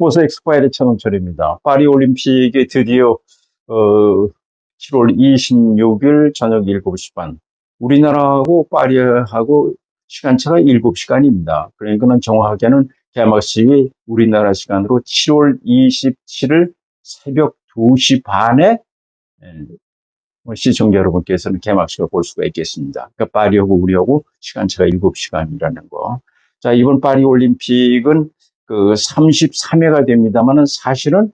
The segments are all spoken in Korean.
스포츠 엑스파일의 천홍철입니다. 파리 올림픽이 드디어 7월 26일 저녁 7시 반. 우리나라하고 파리하고 시간차가 7시간입니다. 그러니까 정확하게는 개막식이 우리나라 시간으로 7월 27일 새벽 2시 반에 시청자 여러분께서는 개막식을 볼 수가 있겠습니다. 그러니까 파리하고 우리하고 시간차가 7시간이라는 거. 자, 이번 파리 올림픽은 33회가 됩니다만은 사실은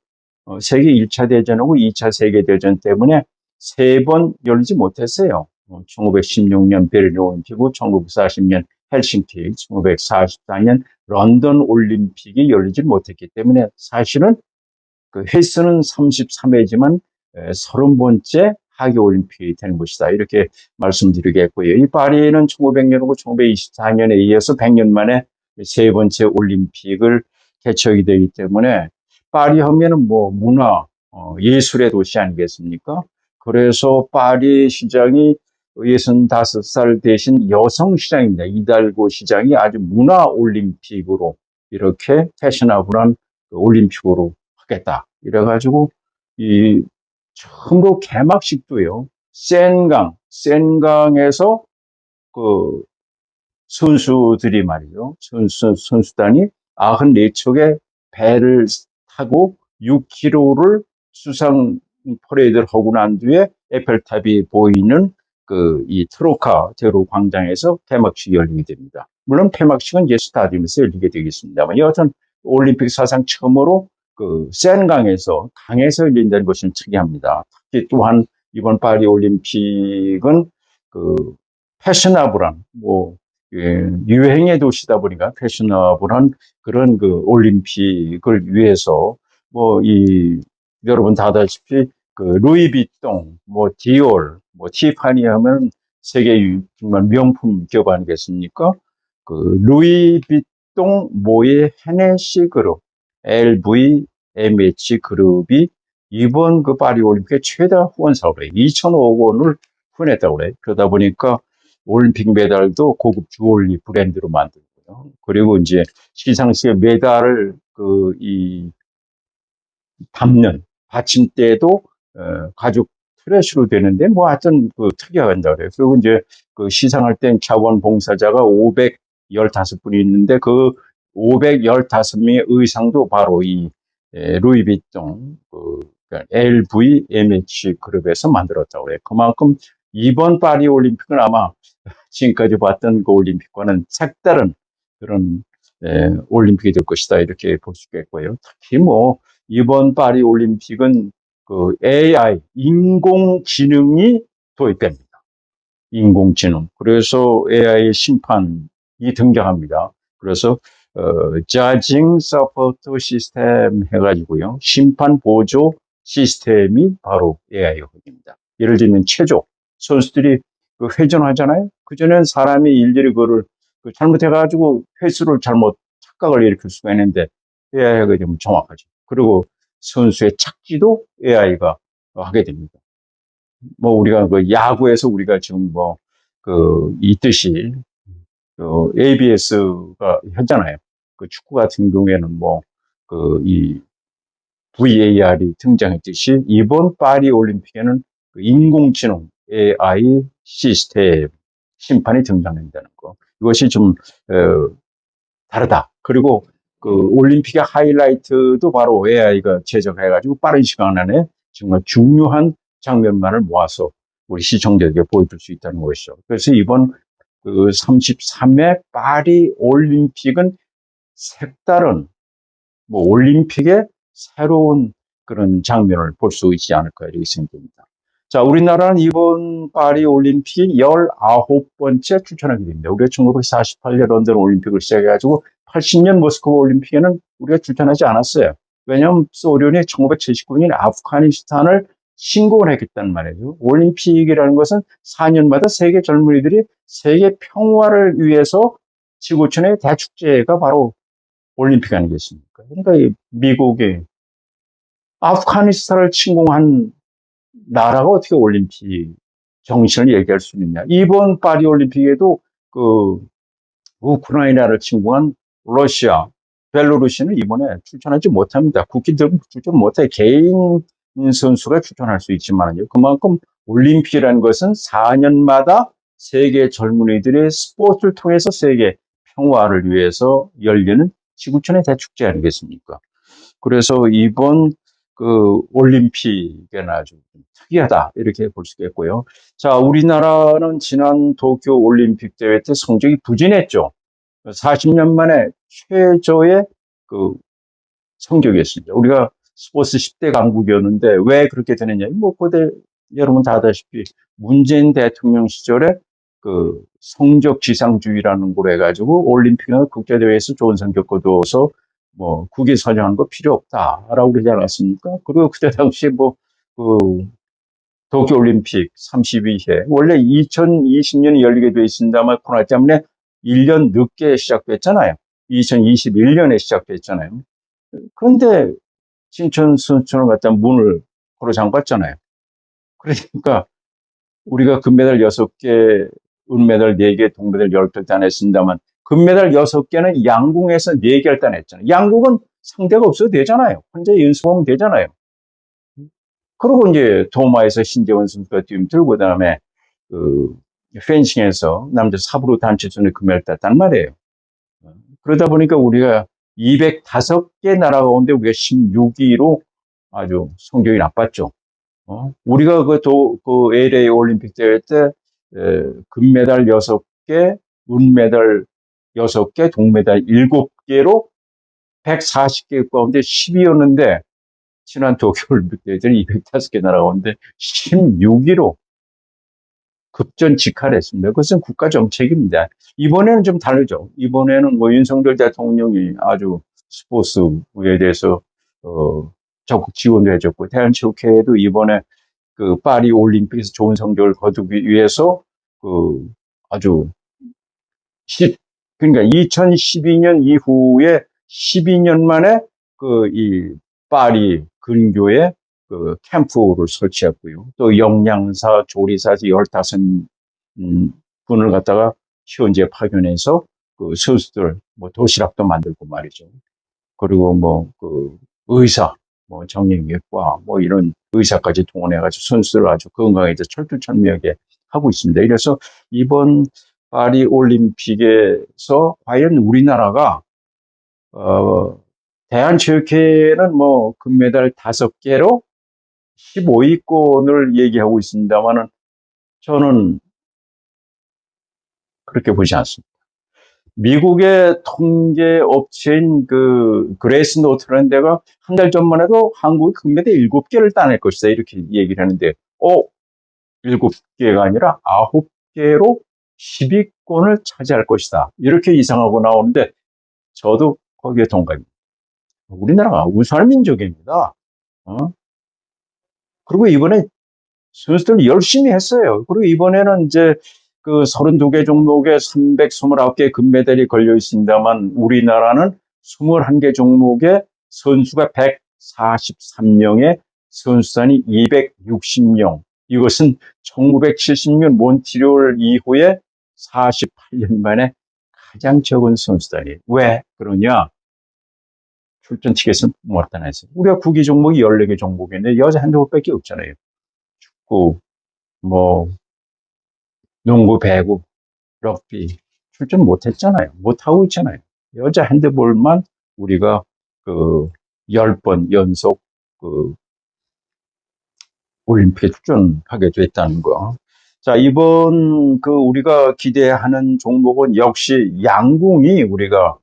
세계 1차 대전하고 2차 세계대전 때문에 3번 열리지 못했어요. 1916년 베를린 올림픽이고 1940년 헬싱키, 1944년 런던 올림픽이 열리지 못했기 때문에 사실은 횟수는 33회지만 30번째 하계 올림픽이 되는 것이다. 이렇게 말씀드리겠고요. 이 파리는 1900년하고 1924년에 이어서 100년 만에 3번째 올림픽을 개최하게 되기 때문에 파리 하면은 뭐 문화, 예술의 도시 아니겠습니까? 그래서 파리 시장이 65살 대신 여성 시장입니다. 이달고 시장이 아주 문화 올림픽으로 이렇게 패셔너블한 올림픽으로 하겠다. 이래가지고 처음으로 개막식도요. 센강에서 선수들이 말이죠. 선수단이 94척의 배를 타고 6km를 수상 퍼레이드를 하고 난 뒤에 에펠탑이 보이는 이 트로카데로 광장에서 개막식이 열리게 됩니다. 물론 개막식은 이제 스타디움에서 열리게 되겠습니다만 여하튼 올림픽 사상 처음으로 센강에서 강에서 열린다는 것이 좀 특이합니다. 특히 또한 이번 파리 올림픽은 패셔너블한 유행의 도시다 보니까 패셔너블한 그런 올림픽을 위해서 여러분 다 아다시피 루이비통, 디올, 티파니 하면 세계 정말 명품 기업 아니겠습니까? 루이비통 모의 헤네시 그룹, LVMH 그룹이 이번 파리 올림픽의 최다 후원 사업으로 2,000억 원을 후원했다고 그래요. 그러다 보니까 올림픽 메달도 고급 주얼리 브랜드로 만들고요. 그리고 이제 시상식에 메달을 담는 받침대도 가죽 트래쉬로 되는데 하여튼 특이하다 그래요. 그리고 이제 시상할 땐 자원봉사자가 515분이 있는데 515명의 의상도 바로 이 루이비통 LVMH 그룹에서 만들었다고 그래요. 그만큼 이번 파리 올림픽은 아마 지금까지 봤던 올림픽과는 색다른 그런 올림픽이 될 것이다 이렇게 볼 수 있겠고요. 특히 이번 파리 올림픽은 AI 인공지능이 도입됩니다. 인공지능. 그래서 AI 심판이 등장합니다. 그래서 자징 서포트 시스템 해가지고요. 심판 보조 시스템이 바로 AI입니다. 예를 들면 체조. 선수들이 회전하잖아요. 그전엔 사람이 일일이 그거를 잘못해가지고 횟수를 착각을 일으킬 수가 있는데 AI가 되면 정확하죠. 그리고 선수의 착지도 AI가 하게 됩니다. 우리가 야구에서 우리가 지금 있듯이 ABS가 했잖아요. 축구 같은 경우에는 이 VAR이 등장했듯이 이번 파리 올림픽에는 인공지능 AI 시스템 심판이 등장한다는 거. 이것이 좀 다르다. 그리고 올림픽의 하이라이트도 바로 AI가 제작해가지고 빠른 시간 안에 정말 중요한 장면만을 모아서 우리 시청자에게 보여줄 수 있다는 것이죠. 그래서 이번 33회 파리 올림픽은 색다른 올림픽의 새로운 그런 장면을 볼 수 있지 않을까 이렇게 생각됩니다. 자, 우리나라는 이번 파리 올림픽 19번째 출전하게 됩니다. 우리가 1948년 런던 올림픽을 시작해가지고 80년 모스크바 올림픽에는 우리가 출전하지 않았어요. 왜냐하면 소련이 1979년 아프가니스탄을 침공을 했단 말이죠. 올림픽이라는 것은 4년마다 세계 젊은이들이 세계 평화를 위해서 지구촌의 대축제가 바로 올림픽 아니겠습니까? 그러니까 미국이 아프가니스탄을 침공한 나라가 어떻게 올림픽 정신을 얘기할 수 있느냐. 이번 파리 올림픽에도 우크라이나를 침공한 러시아, 벨로루시는 이번에 출전하지 못합니다. 국기들 출전 못해. 개인 선수가 출전할 수 있지만요. 그만큼 올림픽이라는 것은 4년마다 세계 젊은이들의 스포츠를 통해서 세계 평화를 위해서 열리는 지구촌의 대축제 아니겠습니까? 그래서 이번 그 올림픽은 아주 특이하다 이렇게 볼 수가 있고요. 자, 우리나라는 지난 도쿄 올림픽 대회 때 성적이 부진했죠. 40년 만에 최저의 그 성적이었습니다. 우리가 스포츠 10대 강국이었는데 왜 그렇게 되느냐? 뭐 그때 여러분 다 아다시피 문재인 대통령 시절에 그 성적 지상주의라는 걸 해가지고 올림픽이나 국제대회에서 좋은 성적 거둬서 뭐 국위 선정하는 거 필요 없다라고 그러지 않았습니까? 그리고 그때 당시 뭐그 도쿄올림픽 32회 원래 2020년에 열리게 돼 있습니다만 코로나 때문에 1년 늦게 시작됐잖아요. 2021년에 시작됐잖아요. 그런데 신천 순천을 갖다 문을 걸어 잠갔잖아요. 그러니까 우리가 금메달 6개, 은메달 4개, 동메달 10개 따냈습니다만 금메달 6개는 양궁에서 4개를 따냈잖아요. 양궁은 상대가 없어도 되잖아요. 혼자 연습하면 되잖아요. 그리고 이제 도마에서 신재원 선수가 뛰면들고 그다음에 그 펜싱에서 남자 사브로 단체전에 금메달 땄단 말이에요. 그러다 보니까 우리가 205개 나라 가운데 우리가 16위로 아주 성적이 나빴죠. 우리가 그 LA 올림픽 대회 때 금메달 6개, 은메달 6개, 동메달 7개로 140개 가운데 10위였는데 지난 도쿄올림픽 대회들이 205개 나라 가운데 16위로 급전 직할했습니다. 그것은 국가 정책입니다. 이번에는 좀 다르죠. 이번에는 뭐 윤석열 대통령이 아주 스포츠에 대해서 적극 지원도 해줬고 대한체육회도 이번에 그 파리 올림픽에서 좋은 성적을 거두기 위해서 그 아주 그러니까 2012년 이후에 12년 만에 그 이 파리 근교에 그 캠프를 설치했고요. 또 영양사, 조리사 15 분을 갖다가 현지에 파견해서 그 선수들 뭐 도시락도 만들고 말이죠. 그리고 뭐 그 의사, 뭐 정형외과 뭐 이런 의사까지 동원해가지고 선수들을 아주 건강하게 철두철미하게 하고 있습니다. 이래서 이번 파리 올림픽에서 과연 우리나라가 대한체육회는 뭐 금메달 5개로 15위권을 얘기하고 있습니다만은 저는 그렇게 보지 않습니다. 미국의 통계 업체인 그 그레이스 노트라는 데가 한 달 전만 해도 한국이 금메달 7개를 따낼 것이다 이렇게 얘기를 하는데 7개가 아니라 9개로 10위권을 차지할 것이다 이렇게 이상하고 나오는데 저도 거기에 동감입니다. 우리나라가 우수한 민족입니다. 그리고 이번에 선수들 열심히 했어요. 그리고 이번에는 이제 그 32개 종목에 329개 금메달이 걸려 있습니다만 우리나라는 21개 종목에 선수가 143명에 선수단이 260명. 이것은 1970년 몬트리올 이후에 48년 만에 가장 적은 선수단이에요. 왜 그러냐? 출전 티켓은 못 따냈어요. 우리가 구기 종목이 14개 종목인데 여자 한두번밖에 없잖아요. 축구, 뭐 농구, 배구, 럭비 출전 못했잖아요. 못하고 있잖아요. 여자 핸드볼만 우리가 그 10번 연속 그 올림픽에 출전하게 됐다는 거. 자, 이번 그 우리가 기대하는 종목은 역시 양궁이 우리가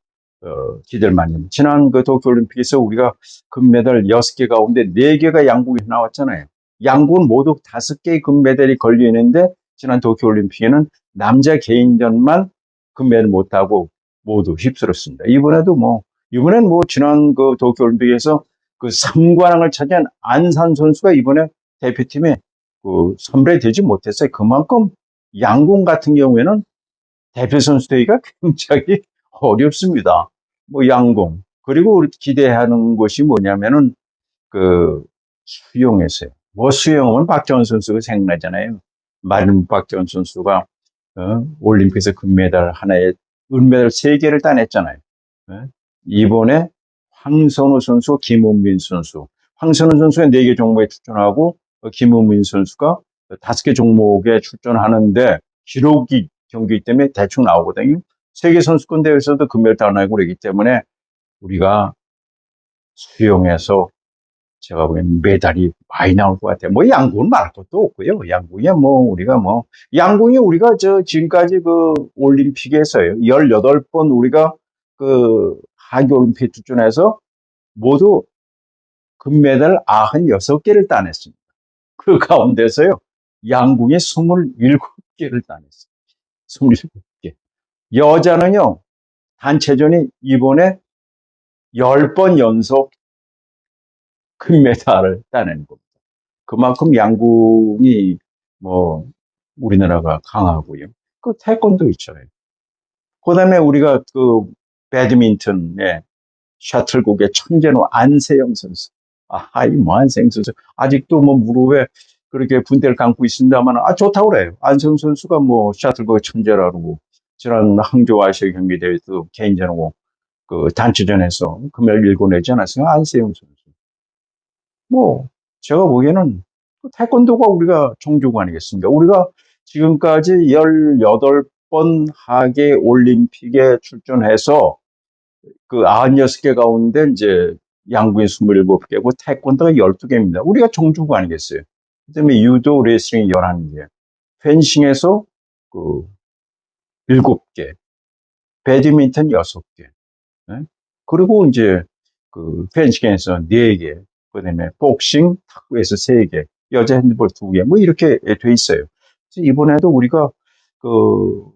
기대를 많이 합니다. 지난 그 도쿄올림픽에서 우리가 금메달 6개 가운데 4개가 양궁에서 나왔잖아요. 양궁은 모두 5개의 금메달이 걸려 있는데 지난 도쿄올림픽에는 남자 개인전만 금메달 못 따고 모두 휩쓸었습니다. 이번엔 뭐 지난 그 도쿄올림픽에서 그 3관왕을 차지한 안산 선수가 이번에 대표팀에 그 선발이 되지 못했어요. 그만큼 양궁 같은 경우에는 대표 선수 되기가 굉장히 어렵습니다. 뭐 양궁. 그리고 우리 기대하는 것이 뭐냐면은 그 수영에서요. 뭐 수영은 박정원 선수가 생각나잖아요. 마른 박정원 선수가 올림픽에서 금메달 하나에 은메달 3개를 따냈잖아요. 이번에 황선우 선수, 김은민 선수. 황선우 선수가 4개 종목에 출전하고 김은민 선수가 5개 종목에 출전하는데 기록이 경기 때문에 대충 나오거든요. 세계 선수권 대회에서도 금메달 따내고 그러기 때문에 우리가 수영에서 제가 보기엔 메달이 많이 나올 것 같아요. 뭐 양궁은 말할 것도 없고요. 양궁이 양궁이 우리가 지금까지 그 올림픽에서요. 18번 우리가 그 하계올림픽 출전해서 모두 금메달 96개를 따냈습니다. 그 가운데서요. 양궁이 27개를 따냈어요. 27개. 여자는요. 단체전이 이번에 10번 연속 금메달을 따낸 겁니다. 그만큼 양궁이 뭐 우리나라가 강하고요. 그 태권도 있잖아요. 그다음에 우리가 그 배드민턴의 셔틀콕의 천재는 안세영 선수. 이 뭐 안세영 선수 아직도 뭐 무릎에 그렇게 분대를 감고 있습니다만 좋다고 그래요. 안세영 선수가 뭐 셔틀콕의 천재라고 지난 항저우 아시아 경기 대회도 개인전하고 그 단체전에서 금메달 일궈내지 않았어요. 안세영 선수. 뭐 제가 보기에는 태권도가 우리가 종주국 아니겠습니까? 우리가 지금까지 18번 하계 올림픽에 출전해서 그 96개 가운데 이제 양궁이 27개고 태권도가 12개입니다. 우리가 종주국 아니겠어요? 그다음에 유도, 레슬링 11개, 펜싱에서 그 7개, 배드민턴 6개, 네? 그리고 이제 그 펜싱에서 4개, 그다음에 복싱, 탁구에서 3개, 여자 핸드볼 2개, 뭐 이렇게 돼 있어요. 그래서 이번에도 우리가 그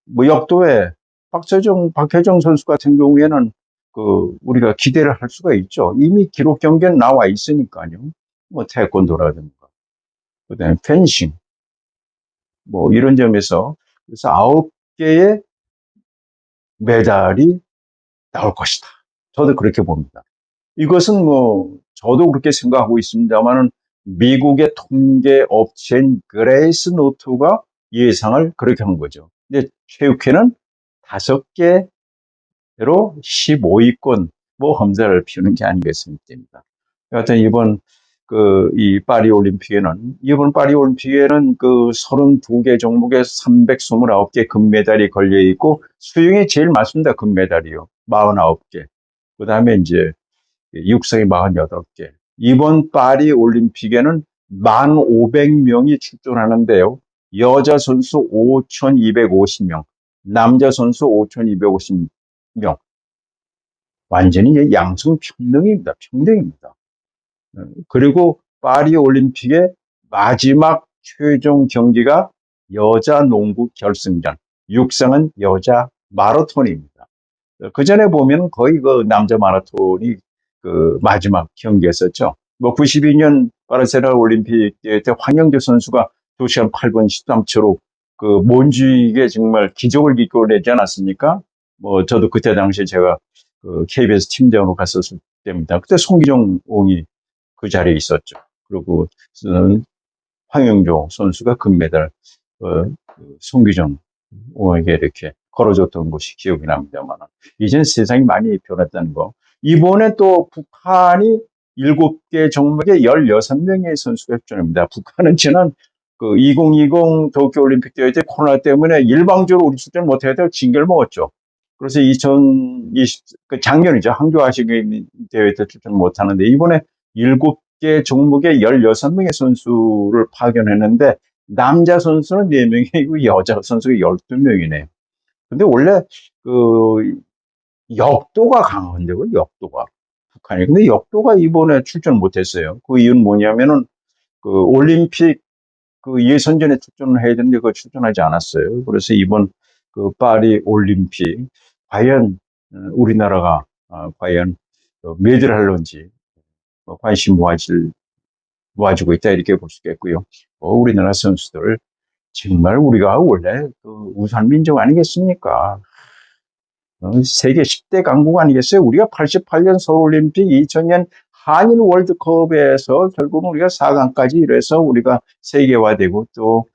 뭐 역도에 박혜정 선수 같은 경우에는 그 우리가 기대를 할 수가 있죠. 이미 기록 경기는 나와 있으니까요. 뭐 태권도라든가, 그다음에 펜싱, 뭐 이런 점에서 그래서 9개의 메달이 나올 것이다. 저도 그렇게 봅니다. 이것은 뭐 저도 그렇게 생각하고 있습니다만은 미국의 통계 업체인 그레이스 노트가 예상을 그렇게 한 거죠. 근데 체육회는 5개로 15위권 뭐 험자를 피우는 게 아니겠습니까? 여하튼 이번 파리 올림픽에는 그 32개 종목에 329개 금메달이 걸려 있고 수영이 제일 많습니다. 금메달이요. 49개. 그다음에 이제 육상이 48개. 이번 파리 올림픽에는 1,500명이 출전하는데요. 여자 선수 5,250명, 남자 선수 5,250명. 완전히 양성 평등입니다. 평등입니다. 그리고 파리 올림픽의 마지막 최종 경기가 여자 농구 결승전, 육상은 여자 마라톤입니다. 그 전에 보면 거의 그 남자 마라톤이 그 마지막 경기였었죠. 뭐 92년 바르셀로나 올림픽 때 황영조 선수가 2시간 8분 13초로 그 몬주익에 정말 기적을 이끌어내지 않았습니까? 뭐 저도 그때 당시에 제가 그 KBS 팀장으로 갔었을 때입니다. 그때 송기정 옹이 그 자리에 있었죠. 그리고 황영조 선수가 금메달 송기정 옹에게 이렇게 걸어줬던 것이 기억이 납니다만 이제는 세상이 많이 변했다는 거. 이번에 또 북한이 7개 종목에 16명의 선수가 출전합니다. 북한은 지난 그 2020 도쿄올림픽 대회 때 코로나 때문에 일방적으로 우리 출전 못해서 징계를 먹었죠. 그래서 작년이죠. 항저우 아시아 대회 때 출전 못하는데 이번에 7개 종목에 16명의 선수를 파견했는데 남자 선수는 4명이고 여자 선수가 12명이네요. 근데 원래 그 역도가 강한데요, 역도가. 북한이. 근데 역도가 이번에 출전 못했어요. 그 이유는 뭐냐면은 그 올림픽 그 예선전에 출전을 해야 되는데 그 출전하지 않았어요. 그래서 이번 그 파리 올림픽 과연 우리나라가 과연 메달을 할런지 관심 모아지고 있다 이렇게 볼 수 있겠고요. 우리나라 선수들 정말 우리가 원래 그 우산 민족 아니겠습니까? 세계 10대 강국 아니겠어요? 우리가 88년 서울올림픽, 2000년 한일 월드컵에서 결국은 우리가 4강까지 이래서 우리가 세계화되고 또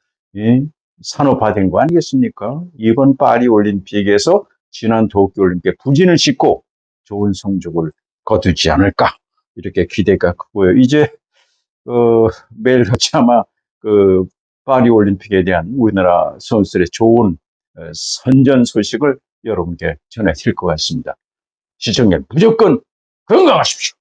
산업화된 거 아니겠습니까? 이번 파리 올림픽에서 지난 도쿄올림픽 부진을 싣고 좋은 성적을 거두지 않을까 이렇게 기대가 크고요. 이제 매일같이 아마 그 파리 올림픽에 대한 우리나라 선수들의 좋은 선전 소식을 여러분께 전해드릴 것 같습니다. 시청자 무조건 건강하십시오.